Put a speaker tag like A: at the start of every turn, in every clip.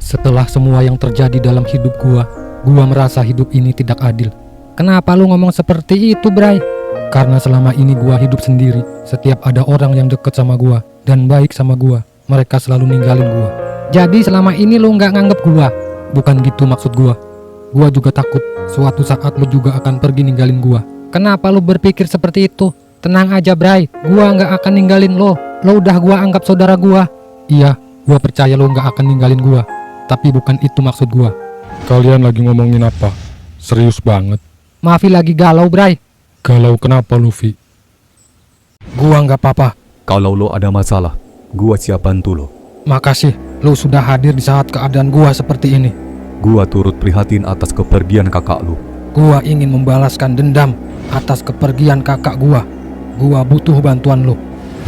A: Setelah semua yang terjadi dalam hidup gua merasa hidup ini tidak adil. Kenapa lu ngomong seperti itu, Bray? Karena selama ini gua hidup sendiri. Setiap ada orang yang deket sama gua dan baik sama gua, mereka selalu ninggalin gua. Jadi selama ini lu nggak nganggep gua? Bukan gitu maksud gua. Gua juga takut suatu saat lu juga akan pergi ninggalin gua. Kenapa lu berpikir seperti itu? Tenang aja, Bray. Gua nggak akan ninggalin lo. Lo udah gua anggap saudara gua. Iya, gua percaya lo nggak akan ninggalin gua. Tapi bukan itu maksud gua.
B: Kalian lagi ngomongin apa? Serius banget?
A: Mafi lagi galau, Bray.
B: Galau kenapa, Luffy?
A: Gua nggak apa-apa.
C: Kalau lo ada masalah, gua siap bantu lo.
A: Makasih, lo sudah hadir di saat keadaan gua seperti ini.
C: Gua turut prihatin atas kepergian kakak lo.
A: Gua ingin membalaskan dendam atas kepergian kakak gua. Gua butuh bantuan lo.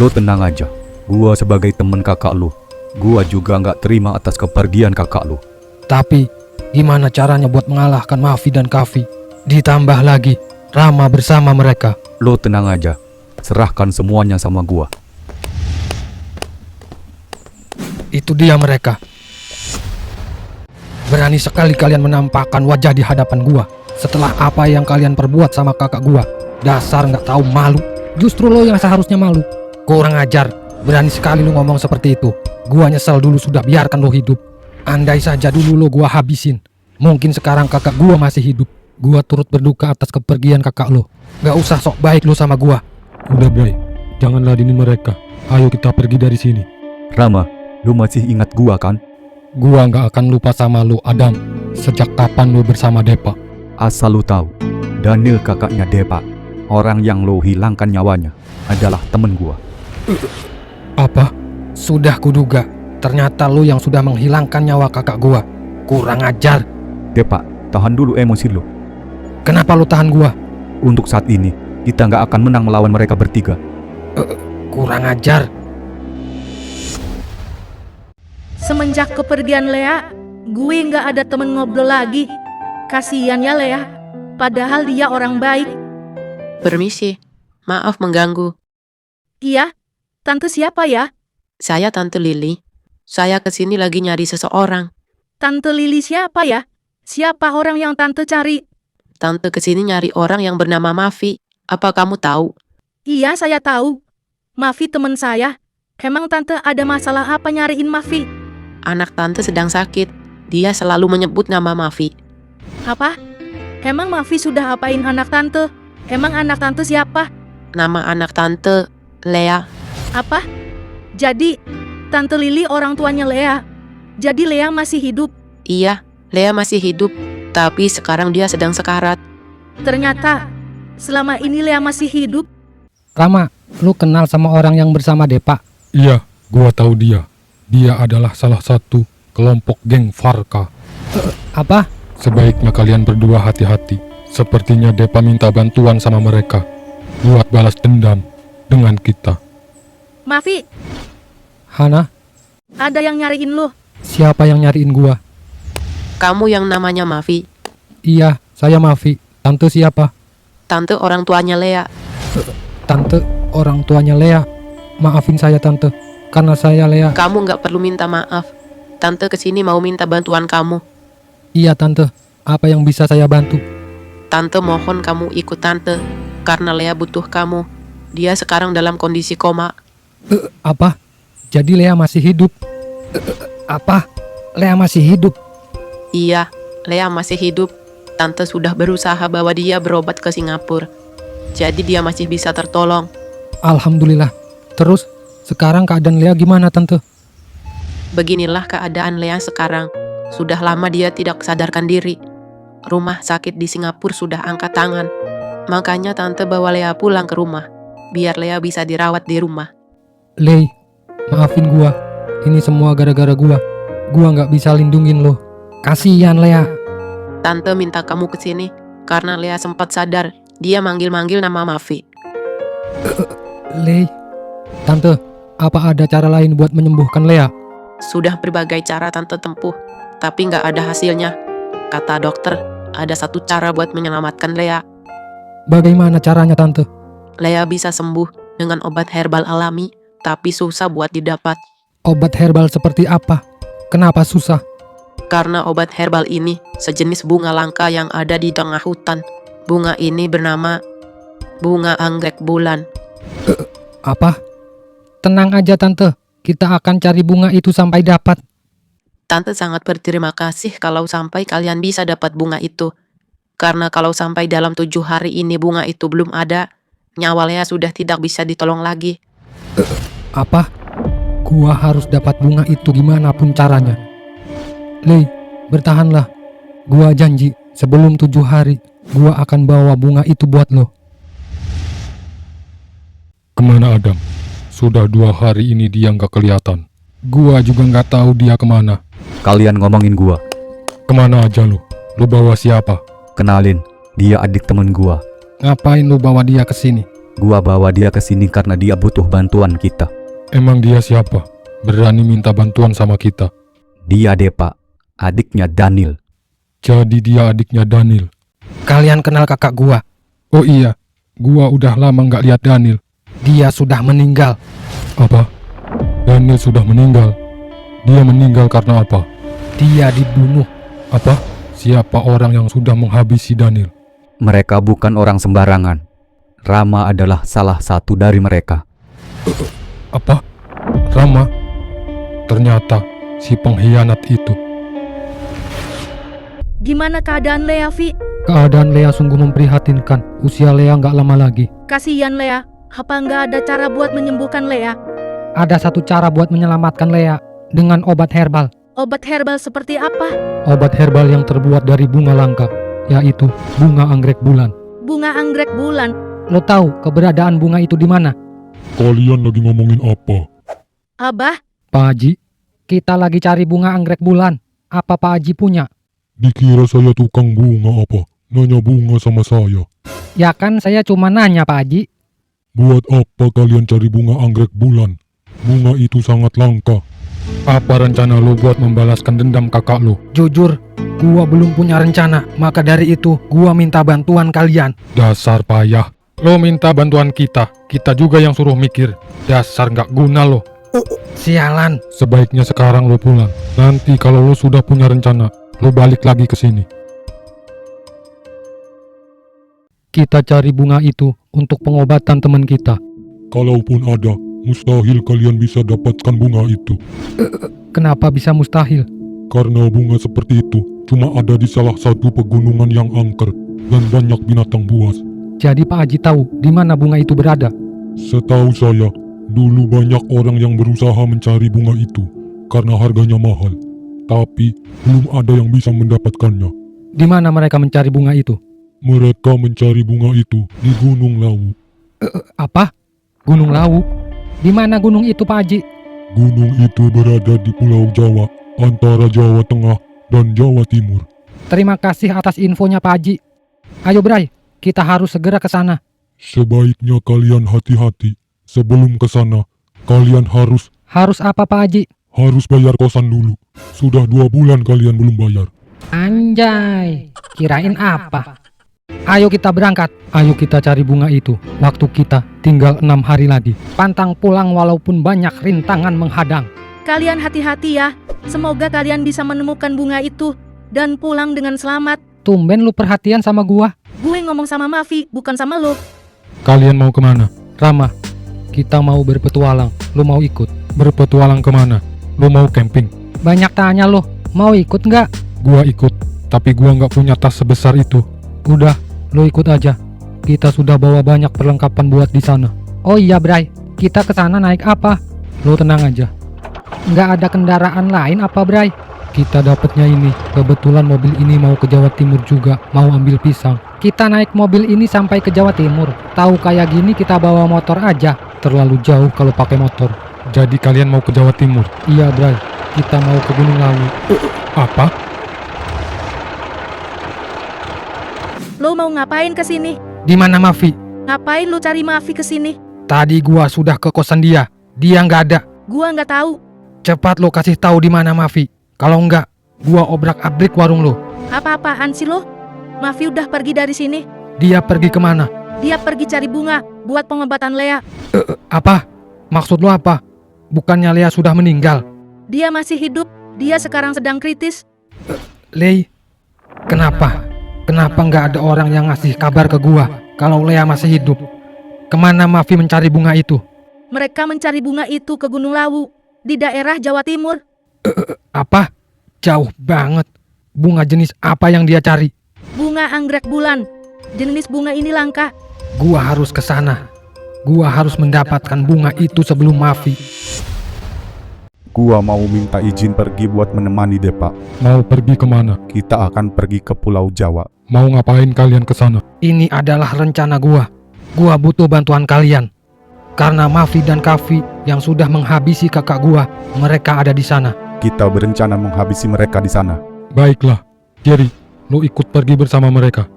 C: Lo tenang aja, gua sebagai temen kakak lo, gua juga nggak terima atas kepergian kakak lo.
A: Tapi, gimana caranya buat mengalahkan Mafi dan Kavi? Ditambah lagi, Rama bersama mereka.
C: Lo tenang aja, serahkan semuanya sama gua.
A: Itu dia mereka. Berani sekali kalian menampakkan wajah di hadapan gua. Setelah apa yang kalian perbuat sama kakak gua. Dasar nggak tahu malu. Justru lo yang seharusnya malu. Kurang ajar. Berani sekali lo ngomong seperti itu. Gua nyesel dulu sudah biarkan lo hidup. Andai saja dulu lo gua habisin. Mungkin sekarang kakak gua masih hidup. Gua turut berduka atas kepergian kakak lo. Gak usah sok baik lo sama gua.
B: Udah, Bray. Jangan ladenin mereka. Ayo kita pergi dari sini.
C: Rama, lo masih ingat gua kan?
B: Gua nggak akan lupa sama lu, Adam. Sejak kapan lu bersama Depa?
C: Asal lo tahu, Daniel kakaknya Depa, orang yang lo hilangkan nyawanya, adalah temen gua.
A: Apa? Sudah kuduga. Ternyata lo yang sudah menghilangkan nyawa kakak gua. Kurang ajar.
C: Depa, tahan dulu emosi lo.
A: Kenapa lo tahan gua?
C: Untuk saat ini, kita nggak akan menang melawan mereka bertiga.
A: Kurang ajar.
D: Semenjak kepergian Lea, gue nggak ada temen ngobrol lagi. Kasian ya Lea, padahal dia orang baik.
E: Permisi, maaf mengganggu.
D: Iya, tante siapa ya?
E: Saya Tante Lily. Saya kesini lagi nyari seseorang.
D: Tante Lili siapa ya? Siapa orang yang tante cari?
E: Tante kesini nyari orang yang bernama Mafi. Apa kamu tahu?
D: Iya, saya tahu. Mafi temen saya. Emang tante ada masalah apa nyariin Mafi?
E: Anak tante sedang sakit. Dia selalu menyebut nama Mafi.
D: Apa? Emang Mafi sudah apain anak tante? Emang anak tante siapa?
E: Nama anak tante, Lea.
D: Apa? Jadi, Tante Lili orang tuanya Lea. Jadi Lea masih hidup.
E: Iya, Lea masih hidup. Tapi sekarang dia sedang sekarat.
D: Ternyata, selama ini Lea masih hidup.
A: Rama, lu kenal sama orang yang bersama Depa?
B: Iya, gua tahu dia. Dia adalah salah satu kelompok geng Farka.
A: Apa?
B: Sebaiknya kalian berdua hati-hati. Sepertinya Depa minta bantuan sama mereka buat balas dendam dengan kita.
D: Mafi,
A: Hana,
D: ada yang nyariin lo.
A: siapa yang nyariin gua?
E: Kamu yang namanya Mafi.
A: Iya, saya Mafi. Tante siapa?
E: Tante orang tuanya Lea.
A: Tante, orang tuanya Lea. Maafin saya tante, karena saya Lea.
E: Kamu nggak perlu minta maaf. Tante kesini mau minta bantuan kamu.
A: Iya tante, apa yang bisa saya bantu?
E: Tante mohon kamu ikut tante. Karena Lea butuh kamu. Dia sekarang dalam kondisi koma.
A: Apa? Jadi Lea masih hidup? Apa? Lea masih hidup?
E: Iya, Lea masih hidup. Tante sudah berusaha bawa dia berobat ke Singapura. Jadi dia masih bisa tertolong.
A: Alhamdulillah. Terus, sekarang keadaan Lea gimana tante?
E: Beginilah keadaan Lea sekarang. Sudah lama dia tidak sadarkan diri. Rumah sakit di Singapura sudah angkat tangan. Makanya tante bawa Lea pulang ke rumah. Biar Lea bisa dirawat di rumah.
A: Lei, maafin gua. Ini semua gara-gara gua. Gua nggak bisa lindungin lo. Kasihan Lea.
E: Tante minta kamu kesini karena Lea sempat sadar. Dia manggil-manggil nama Mafi.
A: Lei, tante, apa ada cara lain buat menyembuhkan Lea?
E: Sudah berbagai cara tante tempuh, tapi nggak ada hasilnya. Kata dokter, ada satu cara buat menyelamatkan Lea.
A: Bagaimana caranya tante?
E: Lea bisa sembuh dengan obat herbal alami, tapi susah buat didapat.
A: Obat herbal seperti apa? Kenapa susah?
E: Karena obat herbal ini sejenis bunga langka yang ada di tengah hutan. Bunga ini bernama bunga anggrek bulan.
A: Apa? Tenang aja tante, kita akan cari bunga itu sampai dapat.
E: Tante sangat berterima kasih kalau sampai kalian bisa dapat bunga itu. Karena kalau sampai dalam 7 hari ini bunga itu belum ada, nyawa Lea sudah tidak bisa ditolong lagi.
A: Apa? Gua harus dapat bunga itu gimana pun caranya. Lei, bertahanlah. Gua janji, sebelum 7 hari, gua akan bawa bunga itu buat lo.
B: Kemana Adam? Sudah 2 hari ini dia nggak kelihatan.
A: Gua juga nggak tahu dia kemana.
C: Kalian ngomongin gua.
B: Kemana aja lu? Lu bawa siapa?
C: Kenalin, dia adik temen gua.
A: Ngapain lo bawa dia ke sini?
C: Gua bawa dia ke sini karena dia butuh bantuan kita.
B: Emang dia siapa? Berani minta bantuan sama kita.
C: Dia Depa, adiknya Daniel.
B: Jadi dia adiknya Daniel.
A: Kalian kenal kakak gua?
B: Oh iya, gua udah lama nggak lihat Daniel.
A: Dia sudah meninggal.
B: Apa? Daniel sudah meninggal? Dia meninggal karena apa?
A: Dia dibunuh.
B: Apa? Siapa orang yang sudah menghabisi Daniel?
C: Mereka bukan orang sembarangan. Rama adalah salah satu dari mereka.
B: Apa? Rama? Ternyata si pengkhianat itu.
D: Gimana keadaan Lea, Vi?
A: Keadaan Lea sungguh memprihatinkan. Usia Lea nggak lama lagi.
D: Kasihan Lea. Apa nggak ada cara buat menyembuhkan Lea?
A: Ada satu cara buat menyelamatkan Lea, dengan obat herbal.
D: Obat herbal seperti apa?
A: Obat herbal yang terbuat dari bunga langka, yaitu bunga anggrek bulan.
D: Bunga anggrek bulan.
A: Lo tahu keberadaan bunga itu di mana?
B: Kalian lagi ngomongin apa?
D: Abah,
A: Pak Haji, kita lagi cari bunga anggrek bulan. Apa Pak Haji punya?
B: Dikira saya tukang bunga apa? Nanya bunga sama saya.
A: Ya kan saya cuma nanya Pak Haji.
B: Buat apa kalian cari bunga anggrek bulan? Bunga itu sangat langka. Apa rencana lo buat membalaskan dendam kakak lo?
A: Jujur, gua belum punya rencana. Maka dari itu, gua minta bantuan kalian.
B: Dasar payah. Lo minta bantuan kita juga yang suruh mikir. Dasar nggak guna lo.
A: Sialan.
B: Sebaiknya sekarang lo pulang. Nanti kalau lo sudah punya rencana, lo balik lagi ke sini.
A: Kita cari bunga itu untuk pengobatan teman kita.
B: Kalaupun ada, mustahil kalian bisa dapatkan bunga itu.
A: Kenapa bisa mustahil?
B: Karena bunga seperti itu cuma ada di salah satu pegunungan yang angker dan banyak binatang buas.
A: Jadi Pak Haji tahu di mana bunga itu berada?
B: Setahu saya, dulu banyak orang yang berusaha mencari bunga itu karena harganya mahal. Tapi belum ada yang bisa mendapatkannya.
A: Di mana mereka mencari bunga itu?
B: Mereka mencari bunga itu di Gunung Lawu.
A: Apa? Gunung Lawu? Di mana gunung itu Pak Haji?
B: Gunung itu berada di Pulau Jawa, antara Jawa Tengah dan Jawa Timur.
A: Terima kasih atas infonya Pak Haji. Ayo Bray, kita harus segera ke sana.
B: Sebaiknya kalian hati-hati. Sebelum ke sana, kalian harus
A: Harus apa Pak Haji?
B: bayar kosan dulu. Sudah 2 bulan kalian belum bayar.
A: Anjay, kirain apa? Ayo kita berangkat. Ayo kita cari bunga itu. Waktu kita tinggal 6 hari lagi. Pantang pulang walaupun banyak rintangan menghadang.
D: kalian hati-hati ya. Semoga kalian bisa menemukan bunga itu dan pulang dengan selamat.
A: Tumben lu perhatian sama gua.
D: Gue ngomong sama Mavi, bukan sama lo.
B: Kalian mau kemana?
A: Rama, kita mau berpetualang. Lu mau ikut?
B: Berpetualang kemana? Lo mau camping?
A: Banyak tanya lo. Mau ikut nggak?
B: Gua ikut, tapi gua nggak punya tas sebesar itu.
A: Udah, lo ikut aja. Kita sudah bawa banyak perlengkapan buat di sana. Oh iya Bray, kita ke sana naik apa? Lo tenang aja. Nggak ada kendaraan lain apa Bray? Kita dapatnya ini. Kebetulan mobil ini mau ke Jawa Timur juga, mau ambil pisang. Kita naik mobil ini sampai ke Jawa Timur. Tahu kayak gini kita bawa motor aja. Terlalu jauh kalau pakai motor.
B: Jadi kalian mau ke Jawa Timur?
A: Iya Bray, kita mau ke Gunung Lawu.
B: Apa?
D: Lo mau ngapain ke sini?
A: Di mana Mavi?
D: Ngapain lo cari Mavi ke sini?
A: Tadi gua sudah ke kosan dia. Dia nggak ada.
D: Gua nggak tahu.
A: Cepat lo kasih tahu di mana Mavi. Kalau nggak, gua obrak-abrik warung lo.
D: Apa-apaan sih lo? Mavi udah pergi dari sini.
A: Dia pergi kemana?
D: Dia pergi cari bunga buat pengobatan Lea.
A: Apa? Maksud lo apa? Bukannya Lea sudah meninggal?
D: Dia masih hidup. Dia sekarang sedang kritis.
A: Lei, kenapa? Kenapa nggak ada orang yang ngasih kabar ke gua kalau Lea masih hidup? Kemana Mafi mencari bunga itu?
D: Mereka mencari bunga itu ke Gunung Lawu, di daerah Jawa Timur.
A: Apa? Jauh banget. Bunga jenis apa yang dia cari?
D: Bunga anggrek bulan. Jenis bunga ini langka.
A: Gua harus ke sana. Gua harus mendapatkan bunga itu sebelum Mafi.
C: Gua mau minta izin pergi buat menemani Depa.
B: Mau pergi kemana?
C: Kita akan pergi ke Pulau Jawa.
B: Mau ngapain kalian ke sana?
A: Ini adalah rencana gua. Gua butuh bantuan kalian. Karena Mafi dan Kavi yang sudah menghabisi kakak gua, mereka ada di sana.
C: Kita berencana menghabisi mereka di sana.
B: Baiklah, Jerry, lo ikut pergi bersama mereka.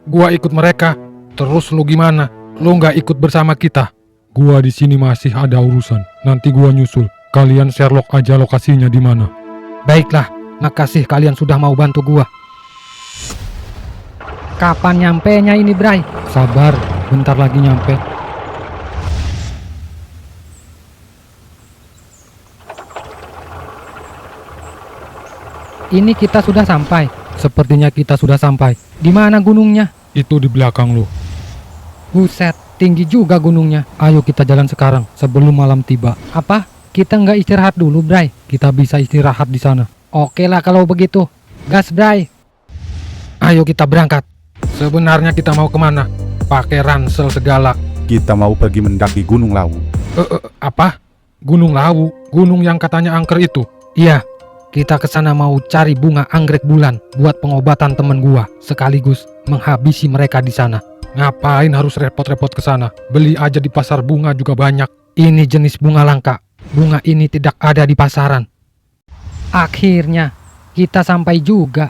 A: Gua ikut mereka. Terus lu gimana? Lu nggak ikut bersama kita?
B: Gua di sini masih ada urusan. Nanti gua nyusul. Kalian Sherlock aja lokasinya di mana.
A: Baiklah, makasih kalian sudah mau bantu gua. Kapan nyampenya ini, Bray?
B: Sabar, bentar lagi nyampe.
A: Ini kita sudah sampai.
B: Sepertinya kita sudah sampai.
A: Di mana gunungnya?
B: Itu di belakang lo.
A: Buset, tinggi juga gunungnya.
B: Ayo kita jalan sekarang sebelum malam tiba.
A: Apa? Kita nggak istirahat dulu, Bray?
B: Kita bisa istirahat di sana.
A: Oke lah kalau begitu. Gas, Bray. Ayo kita berangkat. Sebenarnya kita mau kemana? Pakai ransel segala.
C: Kita mau pergi mendaki Gunung Lawu.
A: Apa?
B: Gunung Lawu, gunung yang katanya angker itu.
A: Iya, kita ke sana mau cari bunga anggrek bulan buat pengobatan temen gua, sekaligus menghabisi mereka di sana.
B: Ngapain harus repot-repot ke sana? Beli aja di pasar bunga juga banyak.
A: Ini jenis bunga langka. Bunga ini tidak ada di pasaran. Akhirnya kita sampai juga.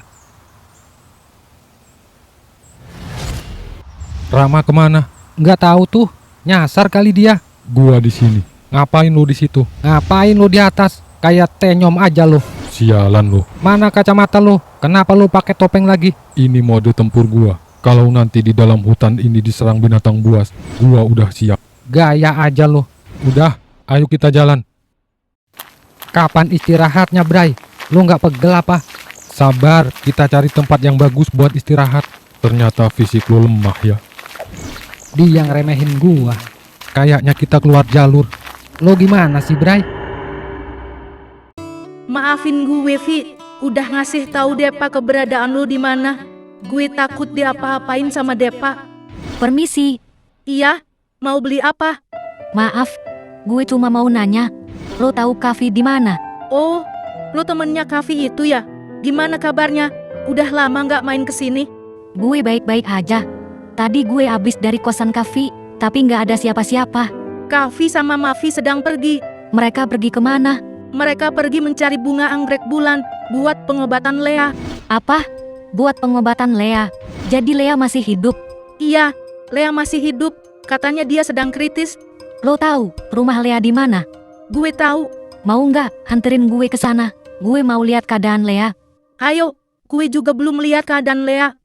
B: Rama kemana?
A: Nggak tahu tuh, nyasar kali dia.
B: Gua di sini. Ngapain lo di situ?
A: Ngapain lo di atas? Kayak tenyom aja lo.
B: Sialan lo.
A: Mana kacamata lo? Kenapa lo pakai topeng lagi?
B: Ini mode tempur gua. Kalau nanti di dalam hutan ini diserang binatang buas, gua udah siap.
A: Gaya aja lo.
B: Udah, ayo kita jalan.
A: Kapan istirahatnya, Bray? Lo nggak pegel apa?
B: Sabar, kita cari tempat yang bagus buat istirahat. Ternyata fisik lo lemah ya.
A: Dia yang remehin gua.
B: Kayaknya kita keluar jalur.
A: Lo gimana sih, Bray?
D: Maafin gue, Vi. Udah ngasih tahu Depa keberadaan lu di mana. Gue takut diapa-apain sama Depa.
F: Permisi,
D: Iya, mau beli apa?
F: maaf, gue cuma mau nanya, lo tahu Kavi di mana?
D: Oh, lu temennya Kavi itu ya? Gimana kabarnya? Udah lama nggak main kesini?
F: Gue baik-baik aja. Tadi gue habis dari kosan Kavi, tapi nggak ada siapa-siapa.
D: Kavi sama Mavi sedang pergi.
F: Mereka pergi kemana?
D: Mereka pergi mencari bunga anggrek bulan buat pengobatan Lea.
F: Apa? Buat pengobatan Lea. Jadi Lea masih hidup.
D: Iya, Lea masih hidup. Katanya dia sedang kritis.
F: Lo tahu rumah Lea di mana?
D: Gue tahu.
F: Mau nggak anterin gue ke sana? Gue mau lihat keadaan Lea.
D: Ayo, gue juga belum lihat keadaan Lea.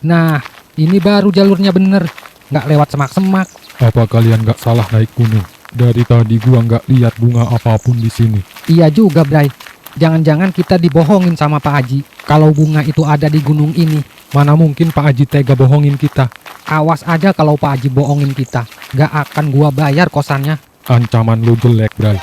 A: Nah, ini baru jalurnya bener. Nggak lewat semak-semak.
B: Apa kalian nggak salah naik gunung? Dari tadi gua nggak lihat bunga apapun di sini.
A: Iya juga, Bray. Jangan-jangan kita dibohongin sama Pak Haji kalau bunga itu ada di gunung ini.
B: Mana mungkin Pak Haji tega bohongin kita?
A: Awas aja kalau Pak Haji bohongin kita. Nggak akan gua bayar kosannya.
B: Ancaman lo jelek, Bray.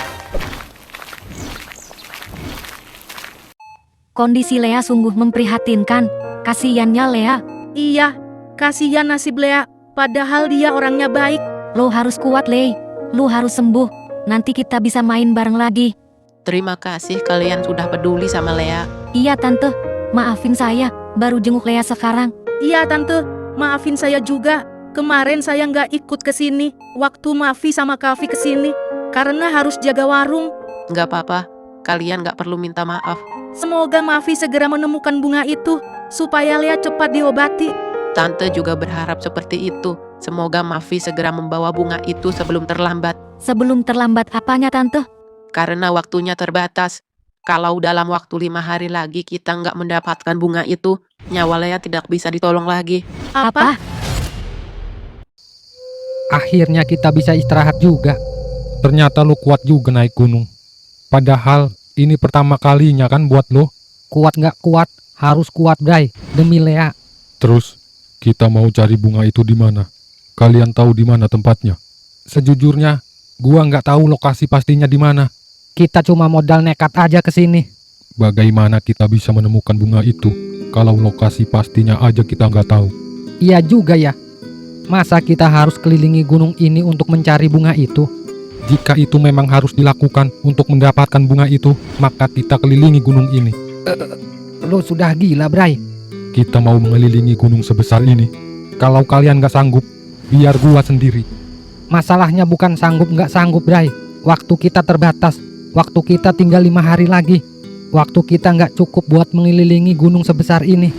F: Kondisi Lea sungguh memprihatinkan. Kasiannya Lea.
D: Iya, kasihan nasib Lea. Padahal dia orangnya baik.
F: Lo harus kuat, Lei. Lo harus sembuh. Nanti kita bisa main bareng lagi.
E: Terima kasih kalian sudah peduli sama Lea.
F: Iya, Tante. Maafin saya. Baru jenguk Lea sekarang.
D: Iya Tante, maafin saya juga. Kemarin saya nggak ikut ke sini waktu Mavi sama Kavi ke sini karena harus jaga warung.
E: Nggak apa-apa, kalian nggak perlu minta maaf.
D: Semoga Mavi segera menemukan bunga itu supaya Lea cepat diobati.
E: Tante juga berharap seperti itu. Semoga Mavi segera membawa bunga itu sebelum terlambat.
F: Sebelum terlambat apanya, Tante?
E: Karena waktunya terbatas. Kalau dalam waktu 5 hari lagi kita nggak mendapatkan bunga itu, nyawa Lea tidak bisa ditolong lagi.
F: Apa?
A: Akhirnya kita bisa istirahat juga.
B: Ternyata lo kuat juga naik gunung. Padahal ini pertama kalinya kan buat lo.
A: Kuat nggak kuat, harus kuat Bray, demi Lea.
B: Terus, kita mau cari bunga itu di mana? Kalian tahu di mana tempatnya?
A: Sejujurnya, gua nggak tahu lokasi pastinya di mana. Kita cuma modal nekat aja ke sini.
B: Bagaimana kita bisa menemukan bunga itu kalau lokasi pastinya aja kita nggak tahu?
A: Iya juga ya. Masa kita harus kelilingi gunung ini untuk mencari bunga itu? Jika itu memang harus dilakukan untuk mendapatkan bunga itu, maka kita kelilingi gunung ini. Lo sudah gila, Bray.
B: Kita mau mengelilingi gunung sebesar ini.
A: Kalau kalian nggak sanggup, biar gua sendiri. Masalahnya bukan sanggup nggak sanggup, Bray. Waktu kita terbatas. Waktu kita tinggal 5 hari lagi. Waktu kita nggak cukup buat mengelilingi gunung sebesar ini.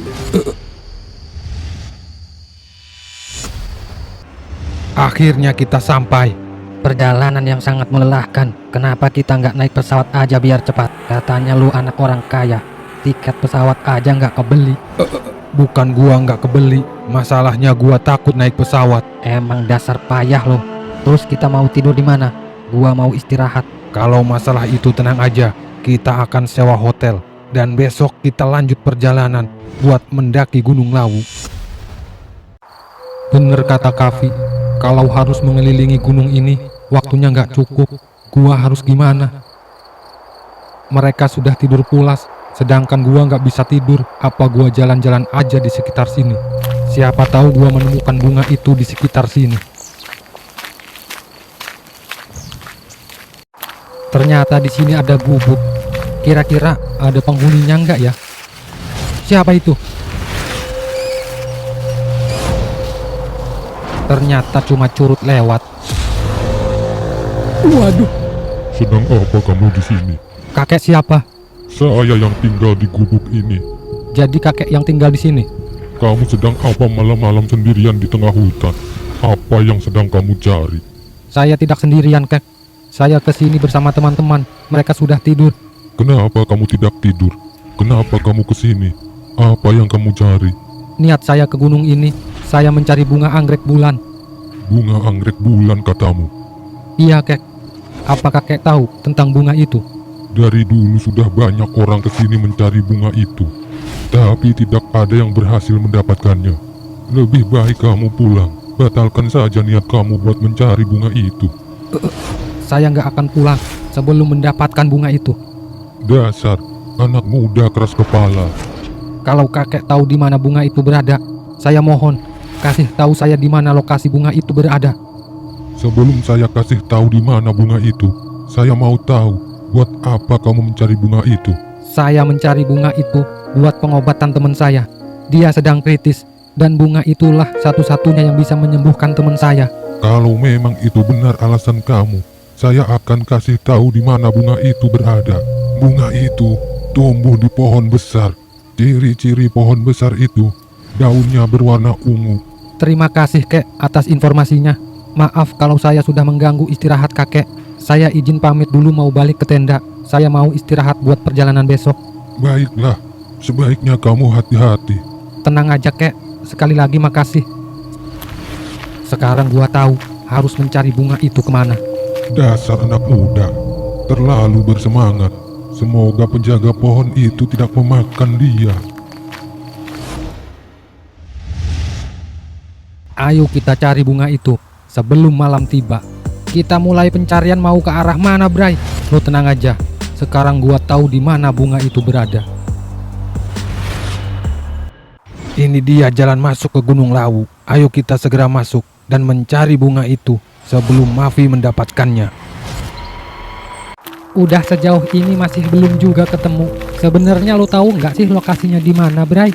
A: Akhirnya kita sampai. Perjalanan yang sangat melelahkan. Kenapa kita nggak naik pesawat aja biar cepat? Katanya lu anak orang kaya. Tiket pesawat aja nggak kebeli. Bukan gua nggak kebeli. Masalahnya gua takut naik pesawat. Emang dasar payah lo. Terus kita mau tidur di mana? Gua mau istirahat. Kalau masalah itu tenang aja. Kita akan sewa hotel. Dan besok kita lanjut perjalanan buat mendaki Gunung Lawu. Bener kata Kavi. Kalau harus mengelilingi gunung ini, waktunya nggak cukup. Gua harus gimana? Mereka sudah tidur pulas, sedangkan gua nggak bisa tidur. Apa gua jalan-jalan aja di sekitar sini? Siapa tahu gua menemukan bunga itu di sekitar sini. Ternyata di sini ada gubuk. Kira-kira ada penghuninya nggak ya? Siapa itu? Ternyata cuma curut lewat. Waduh,
B: Sedang apa kamu di sini?
A: kakek siapa?
B: Saya yang tinggal di gubuk ini.
A: Jadi kakek yang tinggal di sini.
B: Kamu sedang apa malam-malam sendirian di tengah hutan? Apa yang sedang kamu cari?
A: Saya tidak sendirian, kek. Saya kesini bersama teman-teman. Mereka sudah tidur.
B: Kenapa kamu tidak tidur? Kenapa kamu kesini? Apa yang kamu cari?
A: Niat saya ke gunung ini, saya mencari bunga anggrek bulan.
B: Bunga anggrek bulan katamu.
A: Iya, kek. Apa kakek tahu tentang bunga itu?
B: Dari dulu sudah banyak orang kesini mencari bunga itu. Tapi tidak ada yang berhasil mendapatkannya. Lebih baik kamu pulang. Batalkan saja niat kamu buat mencari bunga itu.
A: Saya nggak akan pulang sebelum mendapatkan bunga itu.
B: Dasar anak muda keras kepala.
A: Kalau kakek tahu di mana bunga itu berada, saya mohon kasih tahu saya di mana lokasi bunga itu berada.
B: Sebelum saya kasih tahu di mana bunga itu, saya mau tahu buat apa kamu mencari bunga itu.
A: Saya mencari bunga itu buat pengobatan teman saya. Dia sedang kritis dan bunga itulah satu-satunya yang bisa menyembuhkan teman saya.
B: Kalau memang itu benar alasan kamu, saya akan kasih tahu di mana bunga itu berada. Bunga itu tumbuh di pohon besar. Ciri-ciri pohon besar itu, daunnya berwarna ungu.
A: Terima kasih, kek, atas informasinya. Maaf kalau saya sudah mengganggu istirahat kakek. Saya izin pamit dulu mau balik ke tenda. Saya mau istirahat buat perjalanan besok.
B: Baiklah, sebaiknya kamu hati-hati.
A: Tenang aja, kek. Sekali lagi makasih. Sekarang gua tahu harus mencari bunga itu kemana.
B: Dasar anak muda, terlalu bersemangat. Semoga penjaga pohon itu tidak memakan dia.
A: Ayo kita cari bunga itu sebelum malam tiba. Kita mulai pencarian mau ke arah mana, Bray? Lo tenang aja. Sekarang gua tahu di mana bunga itu berada. Ini dia jalan masuk ke Gunung Lawu. Ayo kita segera masuk dan mencari bunga itu sebelum Mavi mendapatkannya. Udah sejauh ini masih belum juga ketemu. Sebenarnya lo tahu nggak sih lokasinya di mana, Bray?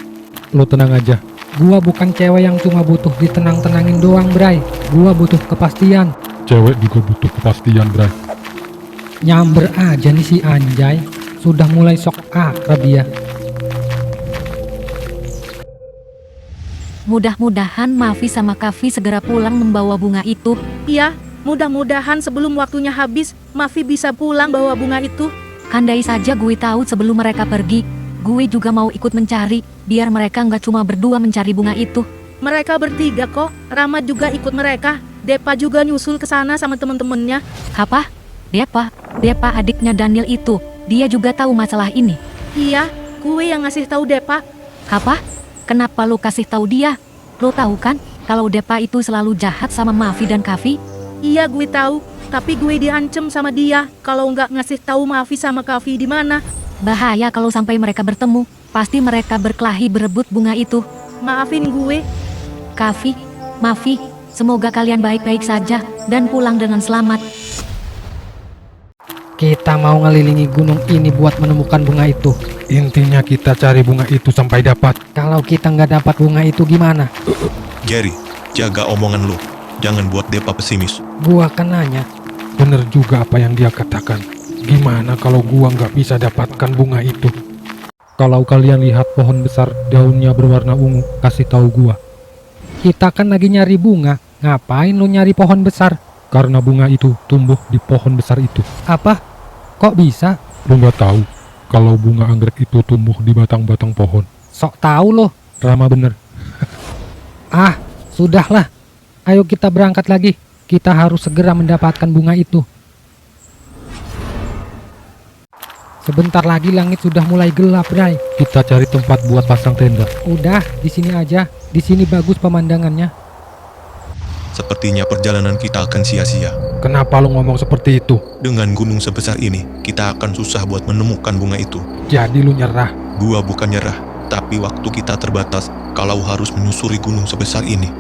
A: Lo tenang aja. Gua bukan cewek yang cuma butuh ditenang-tenangin doang, Bray. Gua butuh kepastian.
B: Cewek juga butuh kepastian, Bray.
A: Nyamber aja nih si Anjay. Sudah mulai sok akrab dia.
F: Mudah-mudahan Mavi sama Kavi segera pulang membawa bunga itu.
D: Iya, mudah-mudahan sebelum waktunya habis, Mavi bisa pulang bawa bunga itu.
F: Kandai saja gue tahu sebelum mereka pergi. Gue juga mau ikut mencari, biar mereka nggak cuma berdua mencari bunga itu.
D: Mereka bertiga kok, Rama juga ikut mereka. Depa juga nyusul ke sana sama temen-temennya.
F: Apa? Depa adiknya Daniel itu. Dia juga tahu masalah ini.
D: Iya, Gue yang ngasih tahu Depa.
F: Apa? Kenapa lo kasih tahu dia? Lo tahu kan kalau Depa itu selalu jahat sama Mavi dan Kavi?
D: Iya gue tahu, tapi gue diancem sama dia kalau nggak ngasih tahu Mavi sama Kavi di mana.
F: Bahaya kalau sampai mereka bertemu. Pasti mereka berkelahi berebut bunga itu.
D: Maafin gue.
F: Kavi, Mavi, semoga kalian baik-baik saja dan pulang dengan selamat.
A: Kita mau ngelilingi gunung ini buat menemukan bunga itu.
B: Intinya kita cari bunga itu sampai dapat.
A: Kalau kita nggak dapat bunga itu gimana?
G: Jerry, jaga omongan lu. Jangan buat Depa pesimis.
A: Gua kan nanya.
B: Bener juga apa yang dia katakan. Gimana kalau gua nggak bisa dapatkan bunga itu?
A: Kalau kalian lihat pohon besar daunnya berwarna ungu, kasih tahu gua. Kita kan lagi nyari bunga. Ngapain lu nyari pohon besar?
B: Karena bunga itu tumbuh di pohon besar itu.
A: Apa? Kok bisa?
B: Lu nggak tahu kalau bunga anggrek itu tumbuh di batang-batang pohon.
A: Sok tahu loh.
B: Rama bener.
A: Ah, sudahlah. Ayo kita berangkat lagi. Kita harus segera mendapatkan bunga itu. Sebentar lagi langit sudah mulai gelap, Bray.
B: Kita cari tempat buat pasang tenda.
A: Udah, di sini aja. Di sini bagus pemandangannya.
G: Sepertinya perjalanan kita akan sia-sia.
B: Kenapa lu ngomong seperti itu?
G: Dengan gunung sebesar ini, kita akan susah buat menemukan bunga itu.
B: Jadi lu nyerah?
G: Gua bukan nyerah, tapi waktu kita terbatas kalau harus menyusuri gunung sebesar ini.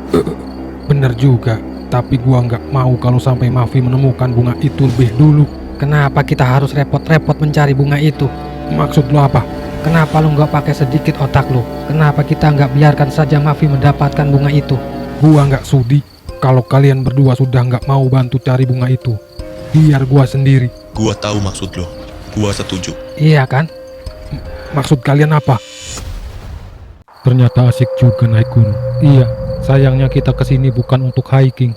B: Bener juga. Tapi gua nggak mau kalau sampai Mavi menemukan bunga itu lebih dulu.
A: Kenapa kita harus repot-repot mencari bunga itu?
B: Maksud lu apa?
A: Kenapa lu nggak pakai sedikit otak lu? Kenapa kita nggak biarkan saja Mavi mendapatkan bunga itu?
B: Gua nggak sudi kalau kalian berdua sudah nggak mau bantu cari bunga itu. Biar gua sendiri.
G: Gua tahu maksud lo. Gua setuju.
A: Iya kan?
B: Maksud kalian apa?
A: Ternyata asik juga naik gunung. Iya, sayangnya kita kesini bukan untuk hiking.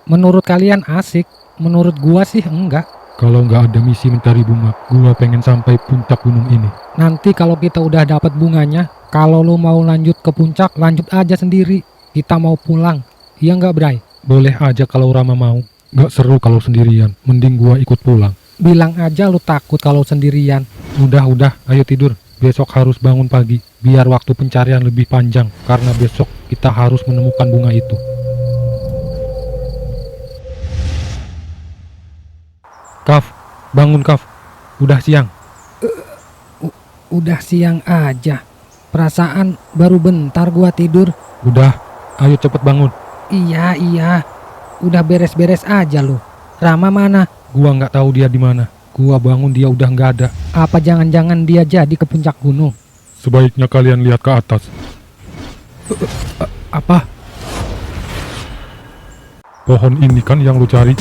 A: Menurut kalian asik? Menurut gua sih enggak.
B: Kalau nggak ada misi mencari bunga, gua pengen sampai puncak gunung ini.
A: Nanti kalau kita udah dapat bunganya, kalau lo mau lanjut ke puncak, lanjut aja sendiri. Kita mau pulang. Iya nggak, Bray?
B: Boleh aja kalau Rama mau. Nggak seru kalau sendirian. Mending gua ikut pulang.
A: Bilang aja lo takut kalau sendirian.
B: Udah, ayo tidur. Besok harus bangun pagi, biar waktu pencarian lebih panjang. Karena besok kita harus menemukan bunga itu.
A: Kaf, bangun Kaf. Udah siang. Udah siang aja. Perasaan baru bentar gua tidur.
B: Udah, ayo cepet bangun.
A: Iya. Udah beres-beres aja lo. Rama mana?
B: Gua nggak tahu dia di mana. Gua bangun dia udah nggak ada.
A: Apa jangan-jangan dia jadi ke puncak gunung?
B: Sebaiknya kalian lihat ke atas.
A: Apa?
B: Pohon ini kan yang lu cari?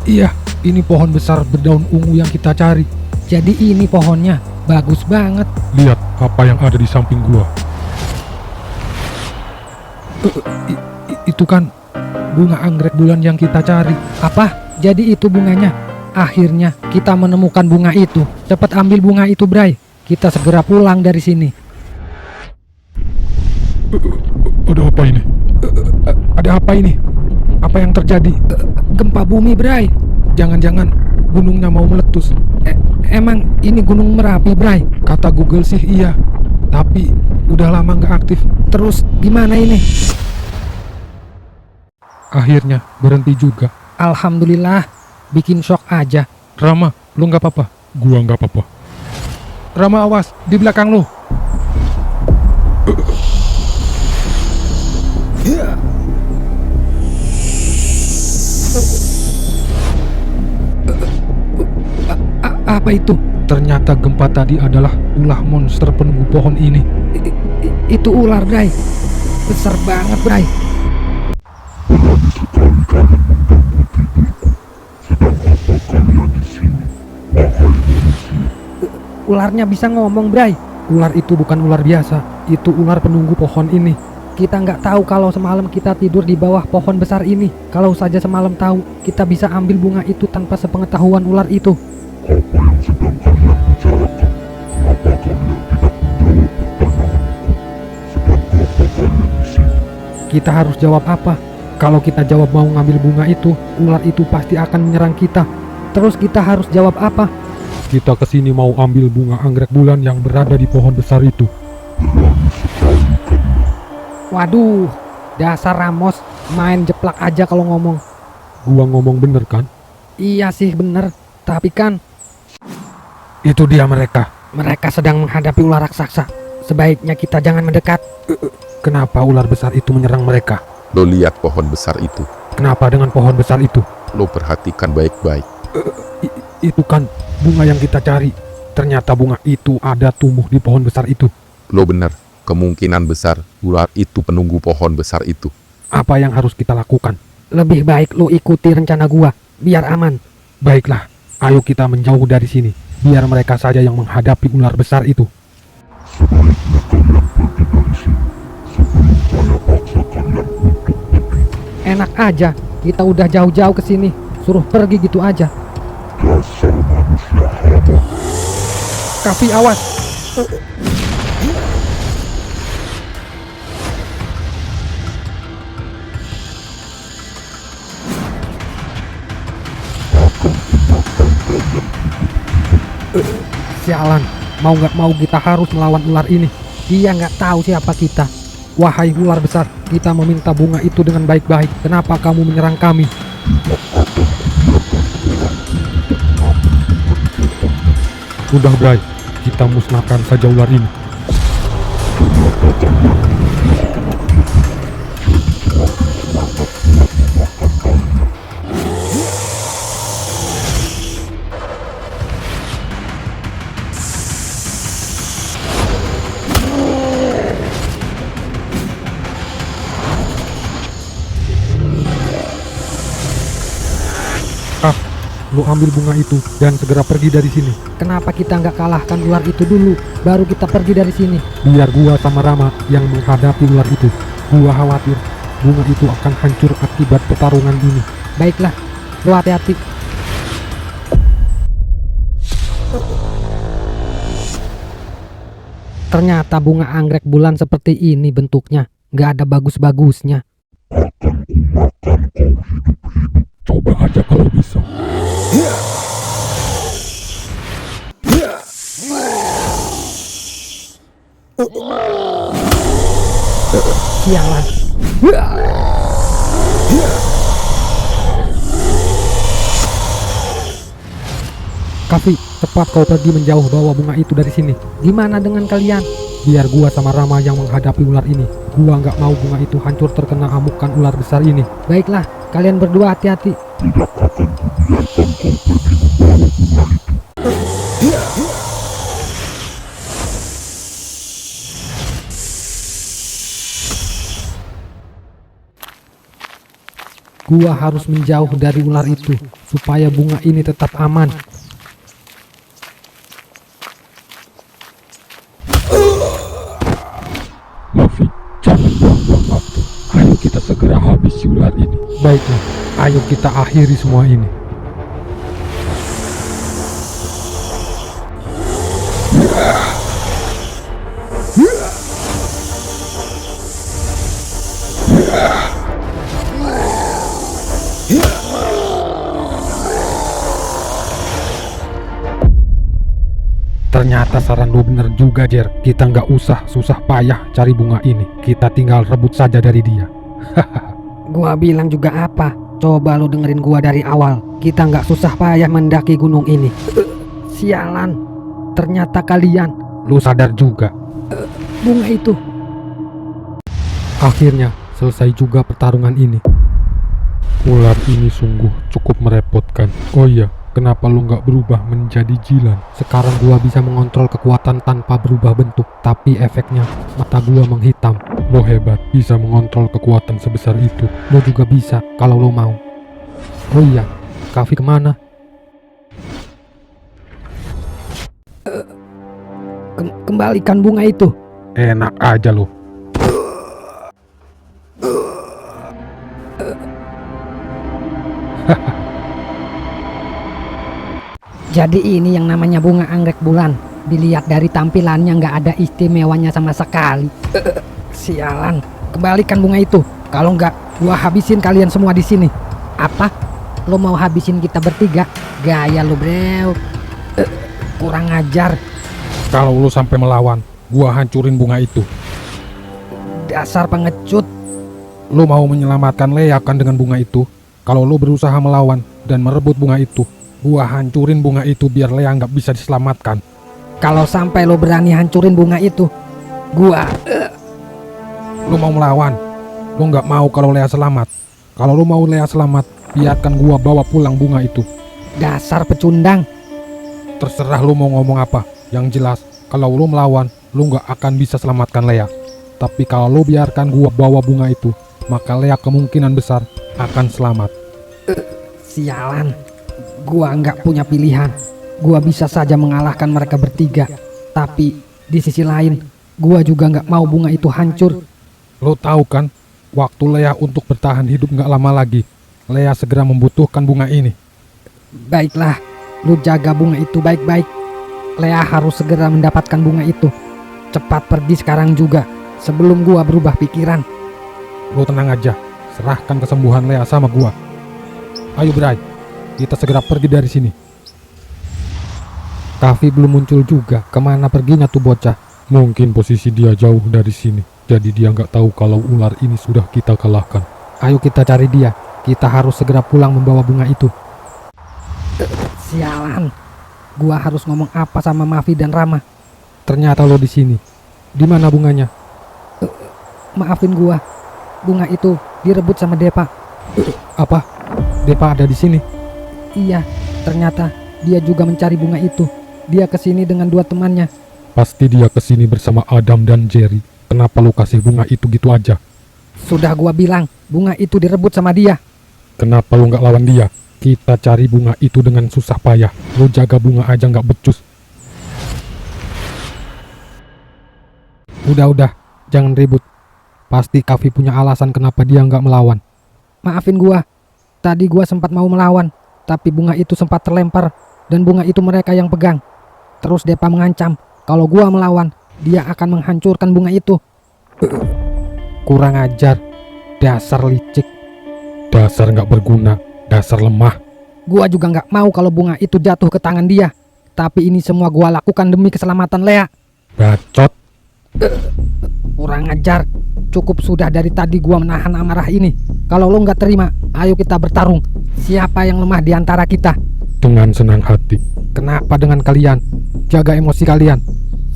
A: Iya, ini pohon besar berdaun ungu yang kita cari. Jadi ini pohonnya, bagus banget.
B: Lihat apa yang ada di samping gua.
A: Itu kan bunga anggrek bulan yang kita cari. Apa? Jadi itu bunganya? Akhirnya kita menemukan bunga itu. Cepat ambil bunga itu, Bray. Kita segera pulang dari sini.
B: Ada apa ini? Ada apa ini? Apa yang terjadi?
A: Gempa bumi, Bray. Jangan-jangan gunungnya mau meletus. Emang ini gunung Merapi, Bray?
B: Kata Google sih iya, tapi udah lama nggak aktif.
A: Terus gimana ini?
B: Akhirnya berhenti juga.
A: Alhamdulillah, bikin shock aja.
B: Rama, lu nggak apa-apa? Gua nggak apa-apa. Rama, awas, di belakang lu.
A: Apa itu?
B: Ternyata gempa tadi adalah ulah monster penunggu pohon ini.
A: Itu ular, Bray. Besar banget, Bray. Ularnya bisa ngomong, Bray.
B: Ular itu bukan ular biasa, itu ular penunggu pohon ini.
A: Kita nggak tahu kalau semalam kita tidur di bawah pohon besar ini. Kalau saja semalam tahu, kita bisa ambil bunga itu tanpa sepengetahuan ular itu. Kita harus jawab apa? Kalau kita jawab mau ngambil bunga itu, ular itu pasti akan menyerang kita. Terus kita harus jawab apa? Kita kesini mau ambil bunga anggrek bulan yang berada di pohon besar itu.
H: Waduh, dasar Ramos, main jeplak aja kalau ngomong.
A: Gua ngomong bener kan?
H: Iya sih bener, tapi kan
A: Itu dia mereka.
H: mereka sedang menghadapi ular raksasa. Sebaiknya kita jangan mendekat.
A: Kenapa ular besar itu menyerang mereka?
I: Lo lihat pohon besar itu.
A: Kenapa dengan pohon besar itu?
I: Lo perhatikan baik-baik.
A: Itu kan bunga yang kita cari. Ternyata bunga itu ada tumbuh di pohon besar itu.
I: Lo benar. Kemungkinan besar ular itu penunggu pohon besar itu.
A: Apa yang harus kita lakukan?
H: Lebih baik lu ikuti rencana gua, biar aman.
A: Baiklah, ayo kita menjauh dari sini. Biar mereka saja yang menghadapi ular besar itu.
H: Enak aja, kita udah jauh-jauh ke sini, suruh pergi gitu aja.
A: Kavi, awas!
H: Sialan, mau nggak mau kita harus melawan ular ini. Dia nggak tahu siapa kita.
A: Wahai ular besar, kita meminta bunga itu dengan baik-baik. Kenapa kamu menyerang kami? Udah, Bray. Kita musnahkan saja ular ini. Lu ambil bunga itu dan segera pergi dari sini.
H: Kenapa kita nggak kalahkan ular itu dulu, baru kita pergi dari sini?
A: Biar gua sama Rama yang menghadapi ular itu. Gua khawatir bunga itu akan hancur akibat pertarungan ini.
H: Baiklah, lu hati-hati. Ternyata bunga anggrek bulan seperti ini bentuknya, nggak ada bagus-bagusnya.
A: Coba aja kalau bisa.
H: Sialan.
A: Kavi, cepat kau pergi menjauh, bawa bunga itu dari sini.
H: Gimana dengan kalian?
A: Biar gua sama Rama yang menghadapi ular ini. Gua nggak mau bunga itu hancur terkena amukan ular besar ini.
H: Baiklah, kalian berdua hati-hati.
A: Gua harus menjauh dari ular itu supaya bunga ini tetap aman. Luffy, jangan buang-buang waktu. Ayo kita segera habisi ular ini. Baiklah, ayo kita akhiri semua ini. Ternyata saran lu bener juga, Jer. Kita nggak usah susah payah cari bunga ini. Kita tinggal rebut saja dari dia.
H: Gua bilang juga apa? Coba lu dengerin gua dari awal. Kita nggak susah payah mendaki gunung ini. Sialan, ternyata kalian.
A: Lu sadar juga.
H: Bunga itu.
A: Akhirnya selesai juga pertarungan ini. Ular ini sungguh cukup merepotkan. Oh iya, kenapa lu nggak berubah menjadi Jilan? Sekarang gua bisa mengontrol kekuatan tanpa berubah bentuk, tapi efeknya mata gua menghitam. Lo hebat, bisa mengontrol kekuatan sebesar itu. Lo juga bisa kalau lo mau. Oh iya, Kavi kemana?
H: Kembalikan bunga itu.
A: Enak aja lo.
H: Jadi ini yang namanya bunga anggrek bulan. Dilihat dari tampilannya nggak ada istimewanya sama sekali. Sialan, kembalikan bunga itu. Kalau nggak, gua habisin kalian semua di sini. Apa? Lo mau habisin kita bertiga? Gaya lo, bro. Kurang ajar.
A: Kalau lu sampai melawan, gua hancurin bunga itu.
H: Dasar pengecut.
A: Lu mau menyelamatkan Lea kan dengan bunga itu? Kalau lu berusaha melawan dan merebut bunga itu, gua hancurin bunga itu biar Lea nggak bisa diselamatkan.
H: Kalau sampai lo berani hancurin bunga itu, gua...
A: Lu mau melawan? Lu nggak mau kalau Lea selamat? Kalau lu mau Lea selamat, biarkan gua bawa pulang bunga itu.
H: Dasar pecundang.
A: Terserah lu mau ngomong apa. Yang jelas, kalau lu melawan, lu nggak akan bisa selamatkan Lea. Tapi kalau lu biarkan gua bawa bunga itu, maka Lea kemungkinan besar akan selamat.
H: Sialan. Gua nggak punya pilihan. Gua bisa saja mengalahkan mereka bertiga. Tapi di sisi lain, gua juga nggak mau bunga itu hancur.
A: Lu tahu kan, waktu Lea untuk bertahan hidup nggak lama lagi. Lea segera membutuhkan bunga ini.
H: Baiklah, lu jaga bunga itu baik-baik. Lea harus segera mendapatkan bunga itu. Cepat pergi sekarang juga, sebelum gua berubah pikiran.
A: Lu tenang aja, serahkan kesembuhan Lea sama gua. Ayo Bray, kita segera pergi dari sini. Kavi belum muncul juga, kemana perginya tuh bocah? Mungkin posisi dia jauh dari sini, jadi dia nggak tahu kalau ular ini sudah kita kalahkan. Ayo kita cari dia, kita harus segera pulang membawa bunga itu.
H: Sialan, gua harus ngomong apa sama Mavi dan Rama?
A: Ternyata lo di sini. Di mana bunganya?
H: Maafin gua, bunga itu direbut sama Depa.
A: Apa? Depa ada di sini?
H: Iya, ternyata dia juga mencari bunga itu. Dia kesini dengan 2 temannya.
A: Pasti dia kesini bersama Adam dan Jerry. Kenapa lo kasih bunga itu gitu aja?
H: Sudah gua bilang, bunga itu direbut sama dia.
A: Kenapa lo nggak lawan dia? Kita cari bunga itu dengan susah payah. Lo jaga bunga aja nggak becus. Udah, jangan ribut. Pasti Kavi punya alasan kenapa dia nggak melawan.
H: Maafin gua, tadi gua sempat mau melawan, tapi bunga itu sempat terlempar, dan bunga itu mereka yang pegang. Terus Depa mengancam, kalau gua melawan, dia akan menghancurkan bunga itu.
A: Kurang ajar, dasar licik, dasar nggak berguna, dasar lemah.
H: Gua juga nggak mau kalau bunga itu jatuh ke tangan dia. Tapi ini semua gua lakukan demi keselamatan Lea.
A: Bacot.
H: Kurang ajar. Cukup sudah dari tadi gua menahan amarah ini. Kalau lo nggak terima, ayo kita bertarung. Siapa yang lemah di antara kita?
A: Dengan senang hati. Kenapa dengan kalian? Jaga emosi kalian.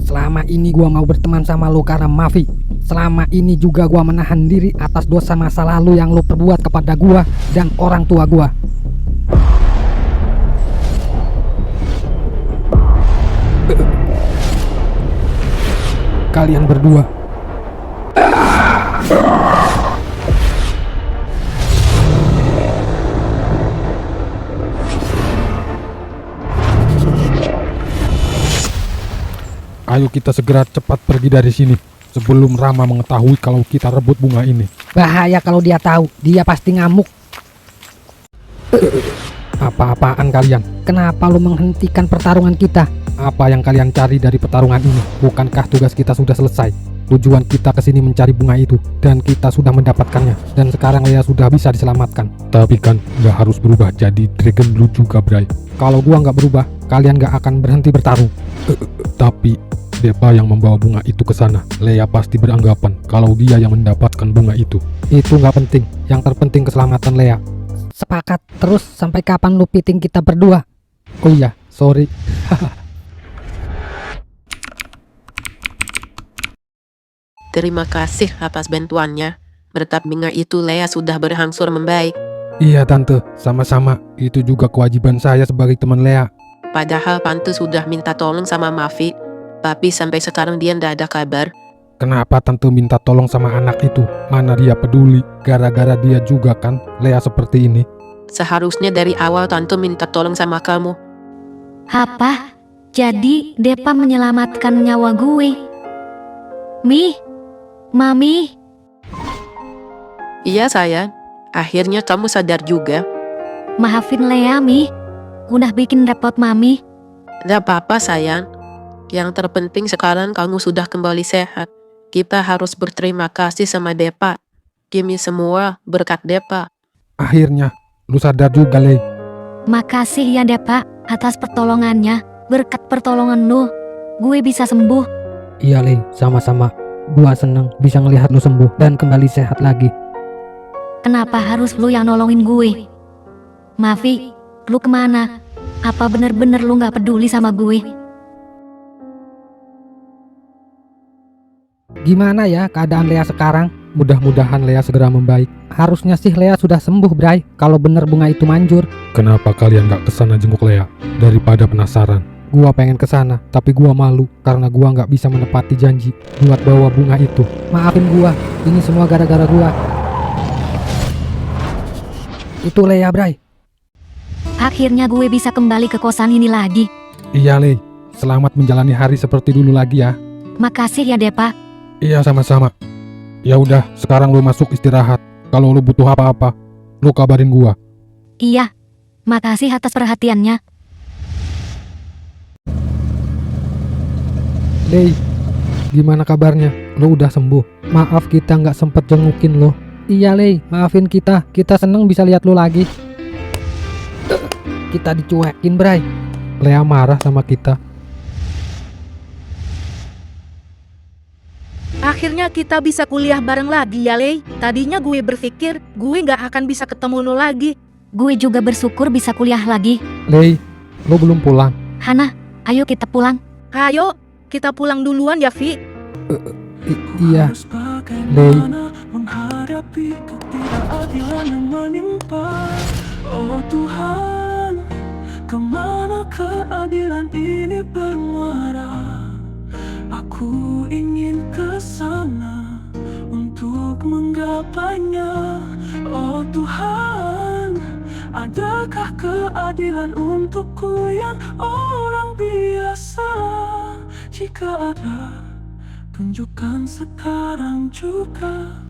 H: Selama ini gua mau berteman sama lo karena Mavi. Selama ini juga gua menahan diri atas dosa masa lalu yang lo perbuat kepada gua dan orang tua gua.
A: Kalian berdua. Ayo kita segera cepat pergi dari sini sebelum Rama mengetahui kalau kita rebut bunga ini.
H: Bahaya kalau dia tahu, dia pasti ngamuk.
A: Apa-apaan kalian?
H: Kenapa lo menghentikan pertarungan kita?
A: Apa yang kalian cari dari pertarungan ini? Bukankah tugas kita sudah selesai? Tujuan kita kesini mencari bunga itu, dan kita sudah mendapatkannya. Dan sekarang Lea sudah bisa diselamatkan. Tapi kan nggak harus berubah jadi Dragon Blue juga, Bray. Kalau gua nggak berubah, kalian nggak akan berhenti bertarung. Tapi Depa yang membawa bunga itu ke sana. Lea pasti beranggapan kalau dia yang mendapatkan bunga itu. Itu nggak penting. Yang terpenting keselamatan Lea.
H: Sepakat. Terus sampai kapan lu piting kita berdua?
A: Oh iya, sorry.
E: Terima kasih atas bantuannya. Berkat bunga itu Lea sudah berangsur membaik.
A: Iya tante, sama-sama. Itu juga kewajiban saya sebagai teman Lea.
E: Padahal Tante sudah minta tolong sama Mavi, tapi sampai sekarang dia ndak ada kabar.
A: Kenapa tante minta tolong sama anak itu? Mana dia peduli? Gara-gara dia juga kan Lea seperti ini.
E: Seharusnya dari awal Tante minta tolong sama kamu.
F: Apa? Jadi Depa menyelamatkan nyawa gue? Mami?
E: Iya sayang, akhirnya kamu sadar juga.
F: Maafin Lea, Mi. Udah bikin repot Mami.
E: Nggak apa-apa sayang. Yang terpenting sekarang kamu sudah kembali sehat. Kita harus berterima kasih sama Depa. Kimi semua berkat Depa.
A: Akhirnya, lu sadar juga, Le.
F: Makasih ya Depa atas pertolongannya. Berkat pertolongan lo, gue bisa sembuh.
A: Iya Lei, sama-sama. Gua seneng bisa ngelihat lu sembuh dan kembali sehat lagi.
F: Kenapa harus lo yang nolongin gue? Mafi, lu kemana? Apa bener-bener lu gak peduli sama gue?
A: Gimana ya keadaan Lea sekarang? Mudah-mudahan Lea segera membaik. Harusnya sih Lea sudah sembuh, Bray. Kalau bener bunga itu manjur. Kenapa kalian gak kesana jenguk Lea? Daripada penasaran. Gua pengen kesana, tapi gua malu karena gua gak bisa menepati janji buat bawa bunga itu. Maafin gua, ini semua gara-gara gua. Itu Lea, Bray.
F: Akhirnya gue bisa kembali ke kosan ini lagi.
A: Iya, Lei. Selamat menjalani hari seperti dulu lagi ya.
F: Makasih ya Depa.
A: Iya, sama-sama. Ya udah, sekarang lu masuk istirahat. Kalau lu butuh apa-apa, lu kabarin gua.
F: Iya, makasih atas perhatiannya.
A: Lei, gimana kabarnya? Lu udah sembuh? Maaf kita nggak sempet jengukin lo. Iya Lei, maafin kita. Kita seneng bisa lihat lu lagi. Kita dicuekin, Bray. Lea marah sama kita.
D: Akhirnya kita bisa kuliah bareng lagi ya, Lei. Tadinya gue berpikir gue nggak akan bisa ketemu lo lagi.
F: Gue juga bersyukur bisa kuliah lagi.
A: Lei, lu belum pulang.
F: Hana, ayo kita pulang.
D: Ayo, kita pulang duluan ya, Vi.
A: Iya, Lei.
J: Menghadapi ketidakadilan yang menimpa. Oh Tuhan, kemana keadilan ini bermuara? Aku ingin ke sana untuk menggapainya. Oh Tuhan, adakah keadilan untukku yang orang biasa? Jika ada, tunjukkan sekarang juga.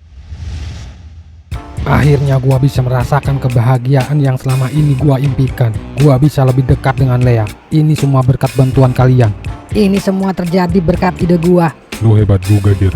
A: Akhirnya gua bisa merasakan kebahagiaan yang selama ini gua impikan. Gua bisa lebih dekat dengan Lea. Ini semua berkat bantuan kalian.
H: Ini semua terjadi berkat ide gua.
B: Lu hebat juga, Ger.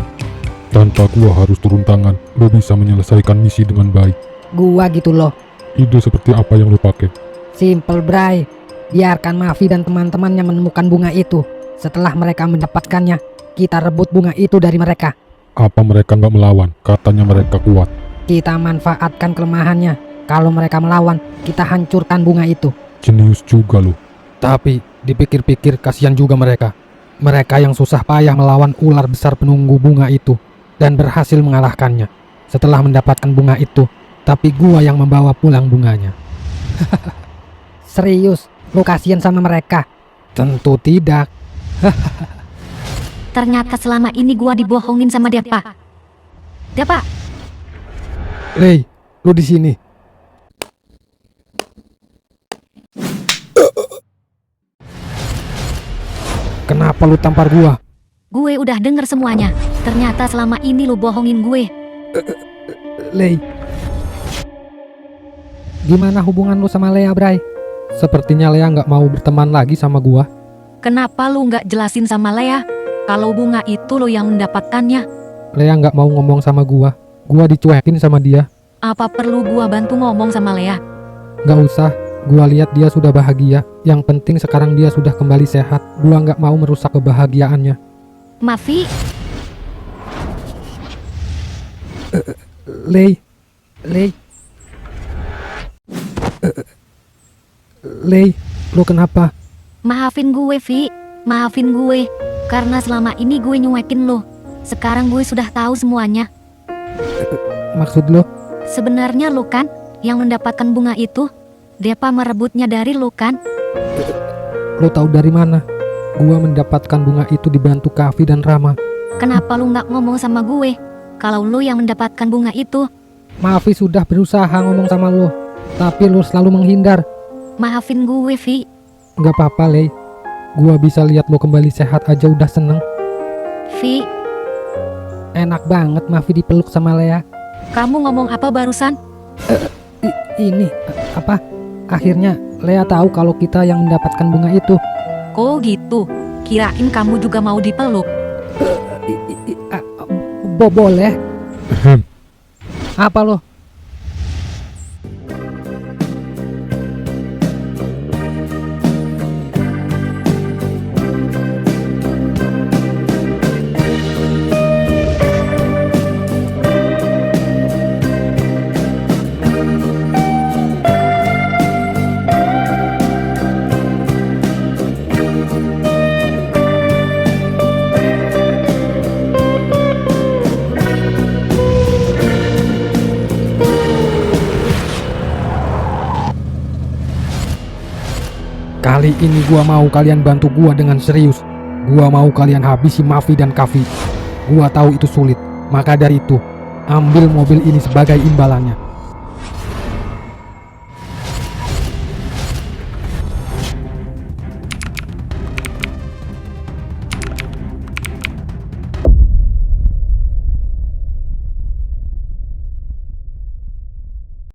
B: Tanpa gua harus turun tangan, lu bisa menyelesaikan misi dengan baik.
H: Gua gitu loh.
B: Ide seperti apa yang lu pakai?
H: Simple, Bray. Biarkan Mafi dan teman-temannya menemukan bunga itu. Setelah mereka mendapatkannya, kita rebut bunga itu dari mereka.
B: Apa mereka nggak melawan? Katanya mereka kuat.
H: Kita manfaatkan kelemahannya. Kalau mereka melawan, kita hancurkan bunga itu.
B: Jenius juga lu.
A: Tapi dipikir-pikir kasihan juga mereka. Mereka yang susah payah melawan ular besar penunggu bunga itu dan berhasil mengalahkannya. Setelah mendapatkan bunga itu, tapi gua yang membawa pulang bunganya.
H: Serius, lu kasihan sama mereka?
A: Tentu tidak.
F: Ternyata selama ini gua dibohongin sama Depa. Depa,
A: Lei, lu di sini. Kenapa lu tampar gua?
F: gue udah denger semuanya. Ternyata selama ini lu bohongin gue.
A: Lei. Gimana hubungan lu sama Lea, Bray? Sepertinya Lea nggak mau berteman lagi sama gua.
F: Kenapa lu nggak jelasin sama Lea? Kalau bunga itu lo yang mendapatkannya.
A: Lea nggak mau ngomong sama gua. Gua dicuekin sama dia.
F: Apa perlu gua bantu ngomong sama Lea?
A: Nggak usah. Gua lihat dia sudah bahagia. Yang penting sekarang dia sudah kembali sehat. Gua nggak mau merusak kebahagiaannya.
F: Mafi,
A: Lei. Lei, lu kenapa?
F: maafin gue, Vi. Maafin gue. Karena selama ini gue nyuekin lo. Sekarang gue sudah tahu semuanya.
A: Maksud lu?
F: Sebenarnya lo kan yang mendapatkan bunga itu. Depa merebutnya dari lo kan?
A: Lu tahu dari mana? Gua mendapatkan bunga itu dibantu Kavi dan Rama.
F: Kenapa lu nggak ngomong sama gue? Kalau lo yang mendapatkan bunga itu.
A: Maafi sudah berusaha ngomong sama lu, tapi lu selalu menghindar.
F: Maafin gue, Vi.
A: Gak apa-apa, Lei. Gua bisa lihat lu kembali sehat aja udah seneng.
F: Vi,
A: Enak banget Maafi dipeluk sama Lea.
F: kamu ngomong apa barusan?
A: Ini apa? Akhirnya Lea tahu kalau kita yang mendapatkan bunga itu.
F: Kok gitu? Kirain kamu juga mau dipeluk.
A: Boleh. Apa lo? Kali ini gua mau kalian bantu gua dengan serius. Gua mau kalian habisi Mavi dan Kavi. Gua tahu itu sulit, maka dari itu, ambil mobil ini sebagai imbalannya.